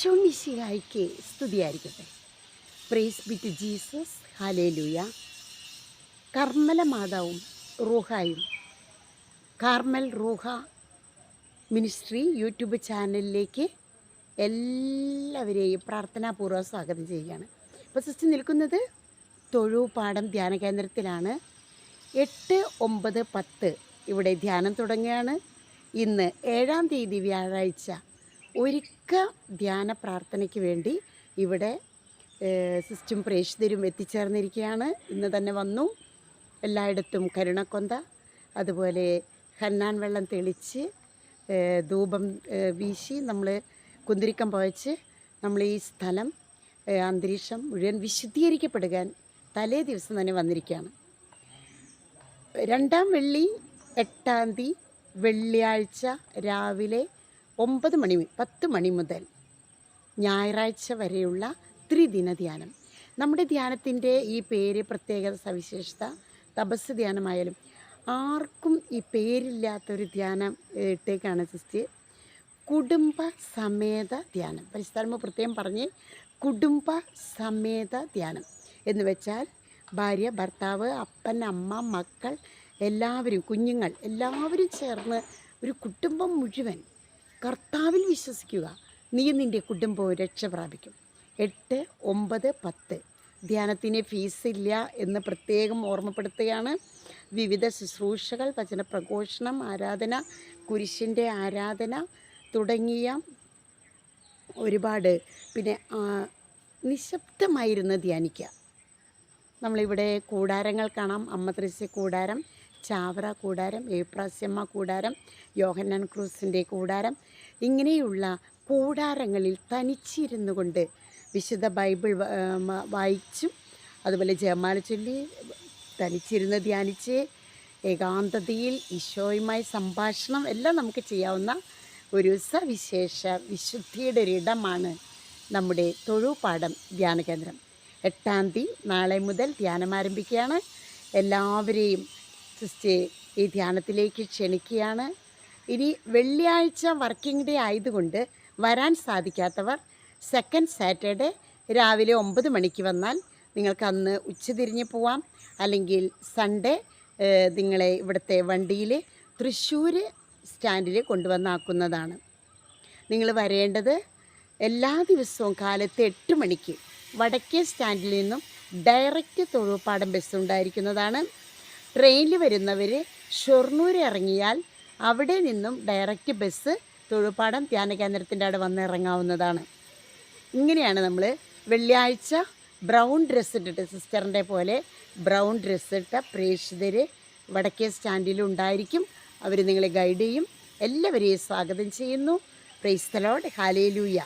ഈശോ മിശിഹായ്ക്ക് സ്തുതിയായിരിക്കട്ടെ. Praise be to Jesus. Hallelujah. കർമ്മല മാതാവും റൂഹായും കാർമൽ റൂഹ മിനിസ്ട്രി യൂട്യൂബ് ചാനലിലേക്ക് എല്ലാവരെയും പ്രാർത്ഥനാപൂർവ്വം സ്വാഗതം ചെയ്യുകയാണ്. ഇപ്പോൾ സിസ്റ്റർ നിൽക്കുന്നത് തൊഴുപാടം ധ്യാന കേന്ദ്രത്തിലാണ്. 8, 9, 10 ഇവിടെ ധ്യാനം തുടങ്ങുകയാണ്. ഇന്ന് 7-ാം തീയതി വ്യാഴാഴ്ച ഒരുക്ക ധ്യാന പ്രാർത്ഥനയ്ക്ക് വേണ്ടി ഇവിടെ സിസ്റ്റം പ്രേക്ഷിതരും എത്തിച്ചേർന്നിരിക്കുകയാണ്. ഇന്ന് തന്നെ വന്നു. എല്ലായിടത്തും കരുണക്കൊന്ത, അതുപോലെ ഹന്നാൻ വെള്ളം തെളിച്ച് ധൂപം വീശി നമ്മൾ കുന്തിരിക്കം പുകച്ച് നമ്മൾ ഈ സ്ഥലം അന്തരീക്ഷം മുഴുവൻ വിശുദ്ധീകരിക്കപ്പെടുവാൻ തലേ ദിവസം തന്നെ വന്നിരിക്കുകയാണ്. 2-ാം വെള്ളി 8-ാം തീയതി വെള്ളിയാഴ്ച രാവിലെ 10 മണി മുതൽ ഞായറാഴ്ച വരെയുള്ള ത്രിദിന ധ്യാനം. നമ്മുടെ ധ്യാനത്തിൻ്റെ ഈ പേര് പ്രത്യേകത സവിശേഷത തപസ് ധ്യാനമായാലും ആർക്കും ഈ പേരില്ലാത്തൊരു ധ്യാനം ഇട്ടേക്കാണ് സിസ്റ്റർ. കുടുംബ സമേത ധ്യാനം. പരിസ്ഥാനമ പ്രത്യേകം പറഞ്ഞ് കുടുംബ സമേത ധ്യാനം എന്ന് വെച്ചാൽ ഭാര്യ, ഭർത്താവ്, അപ്പൻ, അമ്മ, മക്കൾ എല്ലാവരും, കുഞ്ഞുങ്ങൾ എല്ലാവരും ചേർന്ന് ഒരു കുടുംബം മുഴുവൻ കർത്താവിൽ വിശ്വസിക്കുക, നീ നിൻ്റെ കുടുംബവും രക്ഷ പ്രാപിക്കും. 8, 9, 10 ധ്യാനത്തിന് ഫീസില്ല എന്ന് പ്രത്യേകം ഓർമ്മപ്പെടുത്തുകയാണ്. വിവിധ ശുശ്രൂഷകൾ, വചന പ്രഘോഷണം, ആരാധന, കുരിശിൻ്റെ ആരാധന തുടങ്ങിയ ഒരുപാട്, പിന്നെ നിശബ്ദമായിരുന്ന് ധ്യാനിക്കുക. നമ്മളിവിടെ കൂടാരങ്ങൾ കാണാം. അമ്മ ത്രേസ്യ കൂടാരം, ചാവറ കൂടാരം, ഏപ്രാസ്യമ്മ കൂടാരം, യോഹന്നാൻ ക്രൂസിൻ്റെ കൂടാരം, ഇങ്ങനെയുള്ള കൂടാരങ്ങളിൽ തനിച്ചിരുന്നു കൊണ്ട് വിശുദ്ധ ബൈബിൾ വായിച്ചും അതുപോലെ ജപമാല ചൊല്ലി തനിച്ചിരുന്ന് ധ്യാനിച്ച് ഏകാന്തതയിൽ ഈശോയുമായി സംഭാഷണം എല്ലാം നമുക്ക് ചെയ്യാവുന്ന ഒരു സവിശേഷ വിശുദ്ധിയുടെ ഒരിടമാണ് നമ്മുടെ തൊഴുപാടം ധ്യാന കേന്ദ്രം. 8-ാം തീയതി നാളെ മുതൽ ധ്യാനം ആരംഭിക്കുകയാണ്. എല്ലാവരെയും സിസ്റ്റർ ഈ ധ്യാനത്തിലേക്ക് ക്ഷണിക്കുകയാണ്. ഇനി വെള്ളിയാഴ്ച വർക്കിംഗ് ഡേ ആയതുകൊണ്ട് വരാൻ സാധിക്കാത്തവർ 2nd സാറ്റർഡേ രാവിലെ 9 മണിക്ക് വന്നാൽ നിങ്ങൾക്ക് അന്ന് ഉച്ചതിരിഞ്ഞ് പോവാം. അല്ലെങ്കിൽ സൺഡേ നിങ്ങളെ ഇവിടുത്തെ വണ്ടിയിൽ തൃശ്ശൂർ സ്റ്റാൻഡിൽ കൊണ്ടുവന്നാക്കുന്നതാണ്. നിങ്ങൾ വരേണ്ടത് എല്ലാ ദിവസവും കാലത്ത് 8 മണിക്ക് വടക്കേ സ്റ്റാൻഡിൽ നിന്നും ഡയറക്റ്റ് തൊഴുപാടം ബസ് ഉണ്ടായിരിക്കുന്നതാണ്. ട്രെയിനിൽ വരുന്നവർ ഷൊർണൂർ ഇറങ്ങിയാൽ അവിടെ നിന്നും ഡയറക്റ്റ് ബസ് തൊഴുപാടം ധ്യാന കേന്ദ്രത്തിൻ്റെ അവിടെ വന്ന് ഇറങ്ങാവുന്നതാണ്. ഇങ്ങനെയാണ് നമ്മൾ വെള്ളിയാഴ്ച ബ്രൗൺ ഡ്രസ്സ് ഇട്ടിട്ട്, സിസ്റ്ററിൻ്റെ പോലെ ബ്രൗൺ ഡ്രസ്സ് ഇട്ട പ്രേക്ഷിതർ വടക്കേ സ്റ്റാൻഡിലുണ്ടായിരിക്കും. അവർ നിങ്ങളെ ഗൈഡ് ചെയ്യും. എല്ലാവരെയും സ്വാഗതം ചെയ്യുന്നു. Praise the Lord. ഹല്ലേലൂയ.